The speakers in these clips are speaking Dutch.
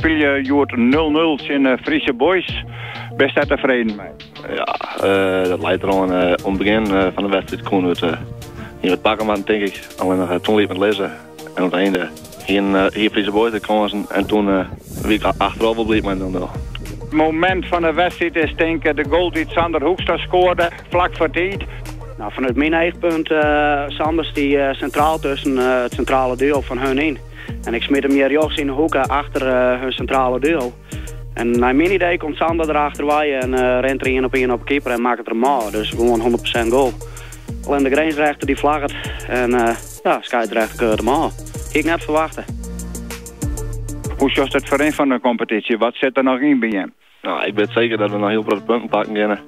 speel je Joert 0-0 in Friese Boys. Best daar tevreden mee? Ja, dat leidt er al om het begin van de wedstrijd kon het in het pakken man, denk ik. Alleen nog toen liep met lezen. En op het einde hier Friese Boys de kansen. En toen wie ik achteraf bleef met 0-0. Het moment van de wedstrijd is denk ik de goal die Sander Hoekstra scoorde, vlak voor tijd. Nou, vanuit mijn eegpunt, Sanders die centraal tussen het centrale duo van hun in. En ik smeet hem hier rechts in de hoeken achter hun centrale duo. En naar mijn idee komt Sander erachter waaien en rent er 1 op keeper en maakt het er maar. Dus gewoon 100% goal. Alleen de grensrechter die vlaggt en ja, scheidsrechter keurt hem aan. Ik net verwachten. Hoe is het voor een van de competitie? Wat zit er nog in bij je? Nou, ik weet zeker dat we nog heel veel punten pakken kunnen.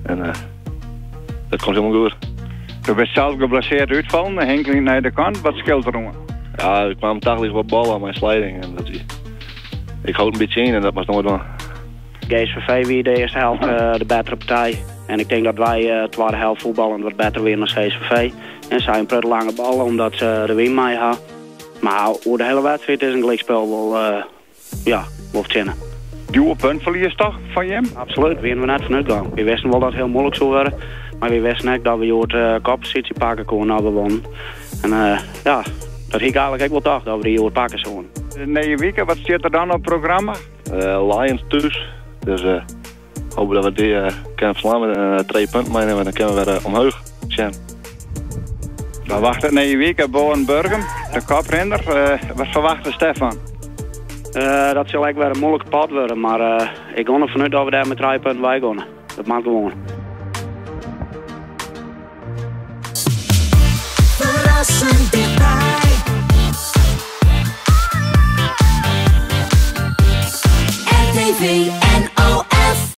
En dat komt helemaal goed. Je bent zelf geblesseerd uitvallen, henkeling naar de kant. Wat scheelt er om? Ja, ik kwam dagelijks wat bal aan mijn sliding. En ik houd een beetje in en dat was nooit doen. GSVV weer de eerste helft de betere partij. En ik denk dat wij de tweede helft voetballen wat beter weer dan GSVV. En zij een prut lange bal omdat ze de win mee hebben. Maar hoe de hele wedstrijd is een gelijkspel wel zinnen. Duwe puntverlies toch van je? Absoluut, we hebben net vanuit gegaan. We wisten wel dat het heel moeilijk zou worden. Maar we wisten ook dat we de koppositie pakken konden als we wonnen. En ja, dat ik eigenlijk ook wel dacht dat we die pakken zouden. Nee, weken, wat zit er dan op het programma? Lions thuis. Dus hopen dat we die kunnen verslaan met 3 punten meenemen en dan kunnen we weer omhoog zijn. Dan wacht het 9 weken boven Burgum, de koprenner. Wat verwacht Stefan? Dat zal eigenlijk weer een moeilijke pad worden, maar ik ga ervan uit dat we daar met 3 punten bij gaan. Dat mag gewoon.